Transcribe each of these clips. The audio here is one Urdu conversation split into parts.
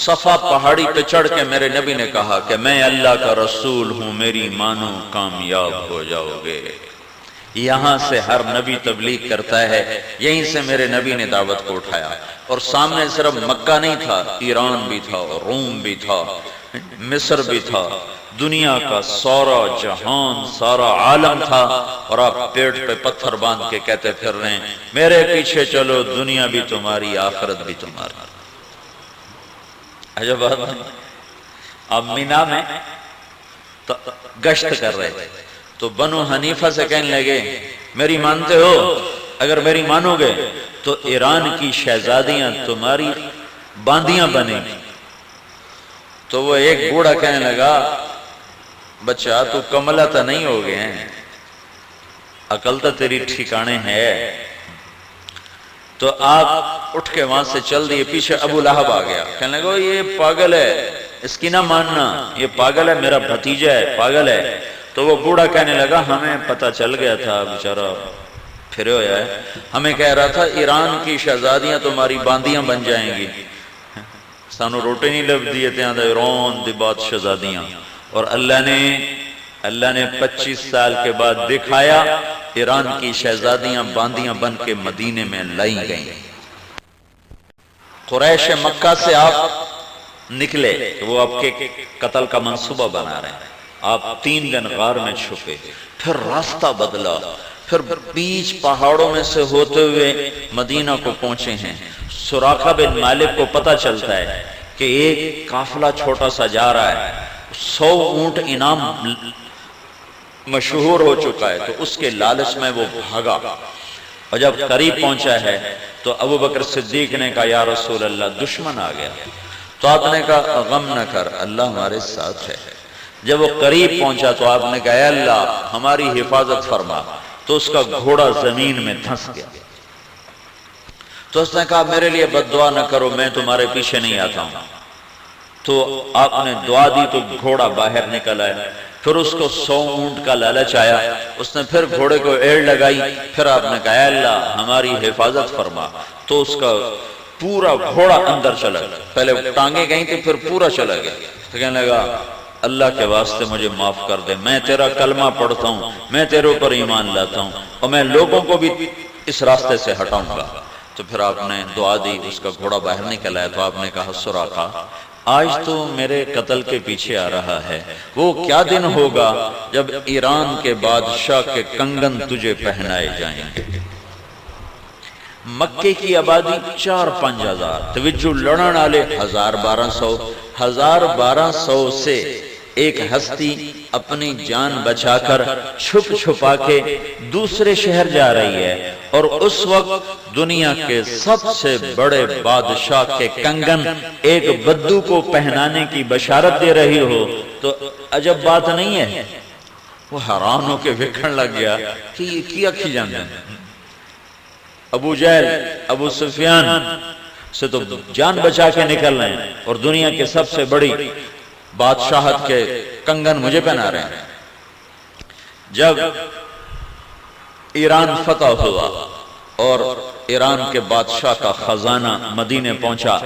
صفا پہاڑی پہ چڑھ کے میرے نبی نے کہا کہ میں اللہ کا رسول ہوں، میری مانو کامیاب ہو جاؤ گے۔ یہاں سے ہر نبی تبلیغ کرتا ہے، یہیں سے میرے نبی نے دعوت کو اٹھایا۔ اور سامنے صرف مکہ نہیں تھا، ایران بھی تھا، روم بھی تھا، مصر بھی تھا، دنیا کا سارا جہان، سارا عالم تھا، اور آپ پیٹ پہ پتھر باندھ کے کہتے پھر رہے ہیں میرے پیچھے چلو، دنیا بھی تمہاری، آخرت بھی تمہاری۔ عجب بات نہیں۔ اب مینا میں گشت کر رہے تھے تو بنو حنیفہ سے کہنے لگے میری مانتے ہو؟ اگر میری مانو گے تو ایران کی شہزادیاں تمہاری باندیاں بنیں گی۔ تو وہ ایک بوڑھا کہنے لگا بچہ تو کملا تو نہیں ہو گئے ہیں، عقل تو تیری ٹھکانے ہے۔ تو آپ اٹھ کے وہاں سے چل دیے، پیچھے ابو لہب آ گیا، کہنے لگا یہ پاگل ہے، اس کی نہ ماننا، یہ پاگل ہے، میرا بھتیجا ہے، پاگل ہے۔ تو وہ بوڑھا کہنے لگا ہمیں پتہ چل گیا تھا، بیچارہ پھرے ہویا ہے، ہمیں کہہ رہا تھا ایران کی شہزادیاں تمہاری باندیاں بن جائیں گی، سانو روٹے نہیں لب دیے تھے ایران دی بات شہزادیاں۔ اور اللہ نے 25 سال کے بعد دکھایا، ایران کی شہزادیاں باندیاں بن کے مدینے میں لائی گئیں۔ قریش مکہ سے آپ نکلے تو وہ آپ کے قتل کا منصوبہ بنا رہے ہیں، آپ 3 دن غار میں چھپے، پھر راستہ بدلا، پھر بیچ پہاڑوں میں سے ہوتے ہوئے مدینہ کو پہنچے ہیں۔ سراقہ بن مالک کو پتہ چلتا ہے کہ ایک قافلہ چھوٹا سا جا رہا ہے، 100 اونٹ انعام مشہور ہو چکا ہے، تو اس کے لالچ میں وہ بھاگا، اور جب قریب پہنچا ہے تو ابو بکر صدیق نے کہا یا رسول اللہ دشمن آ گیا۔ تو آپ نے کہا غم نہ کر، اللہ ہمارے ساتھ ہے۔ جب وہ قریب پہنچا تو آپ نے کہا اے اللہ ہماری حفاظت فرما، تو اس کا گھوڑا زمین میں دھنس گیا۔ تو اس نے کہا میرے لیے بد دعا نہ کرو، میں تمہارے پیچھے نہیں آتا ہوں۔ تو آپ نے دعا دی تو گھوڑا باہر نکل آیا، پھر اس کو 100 اونٹ کا لالچ آیا، اس نے پھر گھوڑے کو ایڑ لگائی، پھر آپ نے کہا اے اللہ ہماری حفاظت فرما، تو اس کا پورا گھوڑا اندر چلا گیا، پہلے ٹانگیں گئیں تھی پھر پورا چلا گیا۔ تو کہنے لگا اللہ کے واسطے مجھے معاف کر دے، میں تیرا کلمہ پڑھتا ہوں، میں تیرے اوپر ایمان لاتا ہوں، اور میں لوگوں کو بھی اس راستے سے ہٹاؤں گا۔ تو پھر آپ نے دعا دی، اس کا گھوڑا باہر نکل آیا، تو آپ نے کہا سراقہ آج تو میرے قتل کے پیچھے آ رہا ہے، وہ کیا دن ہوگا جب ایران کے بادشاہ کے کنگن تجھے پہنائے جائیں گے۔ مکے کی آبادی 4-5 ہزار، توجہ لڑن والے 1200 سے ایک ہستی اپنی جان بچا کر چھپ چھپا کے دوسرے شہر جا رہی ہے، اور اس وقت دنیا کے سب سے بڑے بادشاہ کے کنگن ایک بدو کو پہنانے کی بشارت دے رہی ہو، تو عجب بات نہیں ہے۔ وہ حیران ہو کے وکھن لگ گیا کہ یہ کیا کھی جاندے ہیں۔ ابو جہل، ابو سفیان سے تو جان بچا کے نکل رہے ہیں، اور دنیا کے سب سے بڑی بادشاہت کے کنگن مجھے پہنا رہے ہیں۔ جب ایران فتح ہوا اور ایران کے بادشاہ کا خزانہ مدینے پہنچا،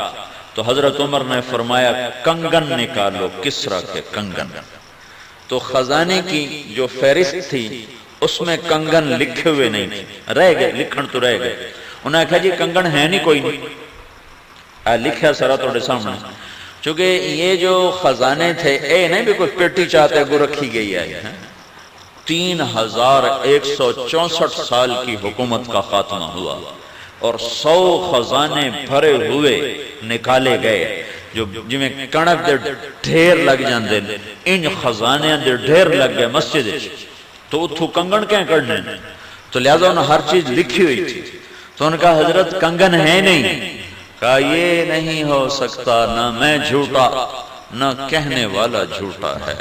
تو حضرت عمر نے فرمایا کنگن نکالو، کسریٰ کے کنگن۔ تو خزانے کی جو فہرست تھی اس میں کنگن لکھے ہوئے نہیں تھے، رہ گئے، لکھن تو رہ گئے۔ انہوں نے کہا جی کنگن ہے نہیں، کوئی نہیں لکھا سرا توڑے سامنے، چونکہ یہ جو خزانے تھے اے نہیں بھی کوئی پیٹی چاہتے گو رکھی گئی ہے۔ 3164 سال کی حکومت کا خاتمہ ہوا، اور 100 خزانے بھرے ہوئے نکالے گئے، جو جی میں کنک دے ڈھیر لگ جاندے، ان خزانے دے ڈھیر لگ گئے مسجد، تو اتھو کنگن کہیں کرنے، تو لہذا انہوں ہر چیز لکھی ہوئی تھی۔ تو ان کا حضرت کنگن ہے نہیں، کہا یہ نہیں ہو سکتا، نہ میں جھوٹا نہ کہنے والا جھوٹا ہے۔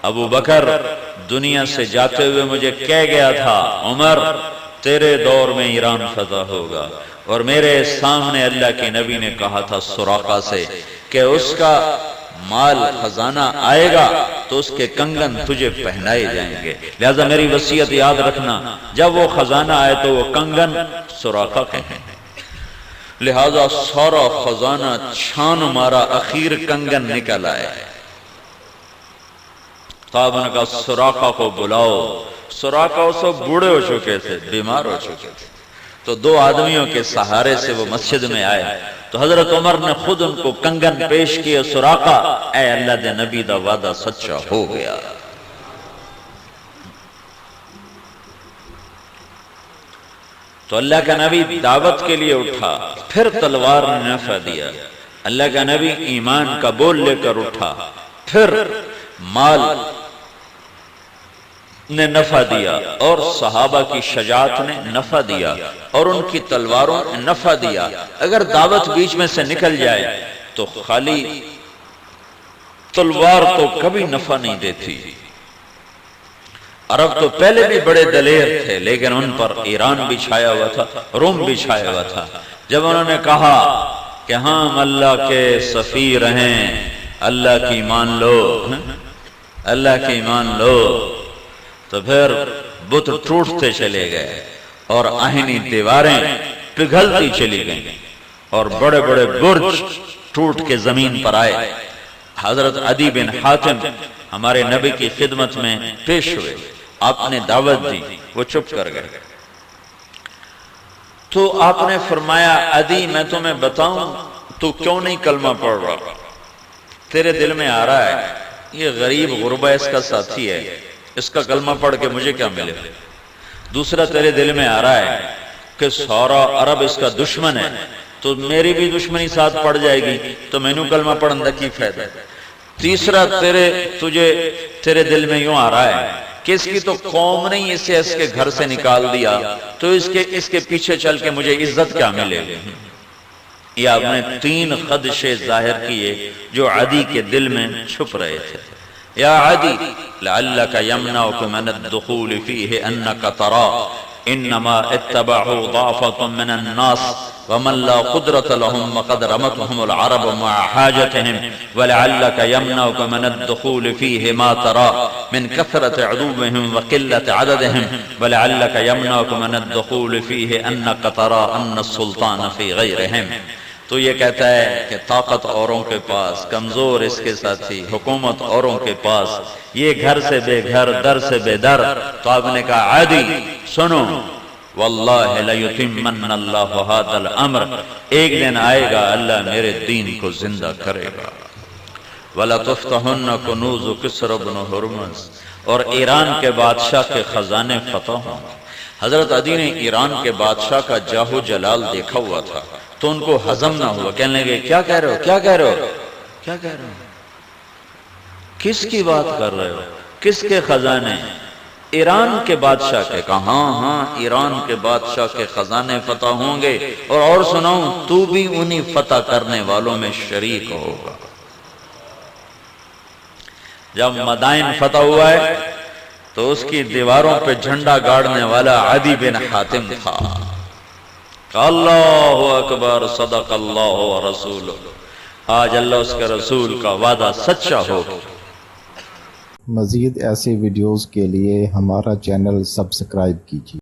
ابو بکر دنیا سے جاتے ہوئے مجھے کہہ گیا تھا عمر تیرے دور میں ایران فتح ہوگا، اور میرے سامنے اللہ کے نبی نے کہا تھا سراقہ سے کہ اس کا مال خزانہ آئے گا تو اس کے کنگن تجھے پہنائے جائیں گے، لہذا میری وصیت یاد رکھنا، جب وہ خزانہ آئے تو وہ کنگن سراقہ کے ہیں۔ لہذا سارا خزانہ چھان مارا، اخیر کنگن نکل آئے۔ صاحب نے کہا سراقہ کو بلاؤ۔ سراقہ اسے بوڑھے ہو چکے تھے، بیمار ہو چکے تھے، تو دو آدمیوں کے سہارے سے وہ مسجد میں آئے، تو حضرت عمر نے خود ان کو کنگن پیش کیے۔ سراقہ، اے اللہ دے نبی دا وعدہ سچا ہو گیا۔ تو اللہ کا نبی دعوت کے لیے اٹھا، پھر تلوار نے نفع دیا۔ اللہ کا نبی ایمان کا بول لے کر اٹھا، پھر مال نے نفع دیا، اور صحابہ کی شجاعت نے نفع دیا، اور ان کی تلواروں نے نفع دیا۔ اگر دعوت بیچ میں سے نکل جائے تو خالی تلوار تو کبھی نفع نہیں دیتی۔ عرب تو پہلے بھی بڑے دلیر تھے، لیکن ان پر ایران بھی چھایا ہوا تھا، روم بھی چھایا ہوا تھا۔ جب انہوں نے کہا کہ ہم اللہ کے سفیر ہیں، اللہ کی مان لو، اللہ کی مان لو، تو پھر بت ٹوٹتے چلے گئے، اور آہنی دیواریں پگھلتی چلی گئیں، اور بڑے بڑے برج ٹوٹ کے زمین پر آئے۔ حضرت عدی بن حاتم ہمارے نبی کی خدمت میں پیش ہوئے، آپ نے دعوت دی، وہ چپ کر گئے۔ تو آپ نے فرمایا عدی میں تمہیں بتاؤں تو کیوں نہیں کلمہ پڑھ رہا؟ تیرے دل میں آ رہا ہے یہ غریب غربہ اس کا ساتھی ہے، اس کا کلمہ پڑھ کے مجھے کیا ملے؟ دوسرا تیرے دل میں آ رہا ہے کہ سارا عرب اس کا دشمن ہے، تو میری بھی دشمنی ساتھ پڑ جائے گی، تو میں نوں کلمہ پڑھنے کی فائدہ ہے۔ تیسرا تیرے دل میں یوں آ رہا ہے کہ اس کی تو قوم نہیں اسے اس کے گھر سے نکال دیا، تو اس کے پیچھے چل کے مجھے عزت کیا ملے گی؟ یہ آپ نے 3 خدشے ظاہر کیے جو عدی کے دل میں چھپ رہے تھے۔ یا عدی لعلک یمنعک من الدخول فیہ انک ترا انما اتبعوا ضعفة من الناس ومن لا قدرة لهم وقد رمتهم العرب مع حاجتهم ولعلك يمنعك من الدخول فيه ما ترى من كثرة عدوهم وقلة عددهم ولعلك يمنعك من الدخول فيه أنك ترى أن السلطان في غيرهم۔ تو یہ کہتا ہے کہ طاقت اوروں کے پاس، کمزور اس کے ساتھی، حکومت اوروں کے پاس، یہ گھر سے بے گھر، در سے بے در۔ تو آپ نے کہا عادی سنو، واللہ لیتمن اللہ ھذا الامر، ایک دن آئے گا اللہ میرے دین کو زندہ کرے گا۔ وَلَتُفْتَحُنَّ كُنُوزُ كِسْرَى بْنُ ہرمز، اور ایران کے بادشاہ کے خزانے فتح ہوں۔ حضرت عدی نے ایران کے بادشاہ کا جاہ و جلال دیکھا ہوا تھا، تو ان کو ہضم نہ ہوا، کہنے لگے کیا کہہ رہے ہو، کیا کہہ رہے ہو، کیا کہہ رہے ہو، کس کی بات کر رہے ہو، کس کے خزانے؟ ایران کے بادشاہ کے۔ کہا ہاں ایران کے بادشاہ کے خزانے فتح ہوں گے، اور سناؤں تو بھی انہی فتح کرنے والوں میں شریک ہوگا۔ جب مدائن فتح ہوا ہے تو اس کی دیواروں پہ جھنڈا گاڑنے والا عدی بن حاتم تھا۔ اللہ اکبر، صدق اللہ ورسولہ، آج اللہ اس کے رسول کا وعدہ سچا ہو۔ مزید ایسے ویڈیوز کے لیے ہمارا چینل سبسکرائب کیجیے۔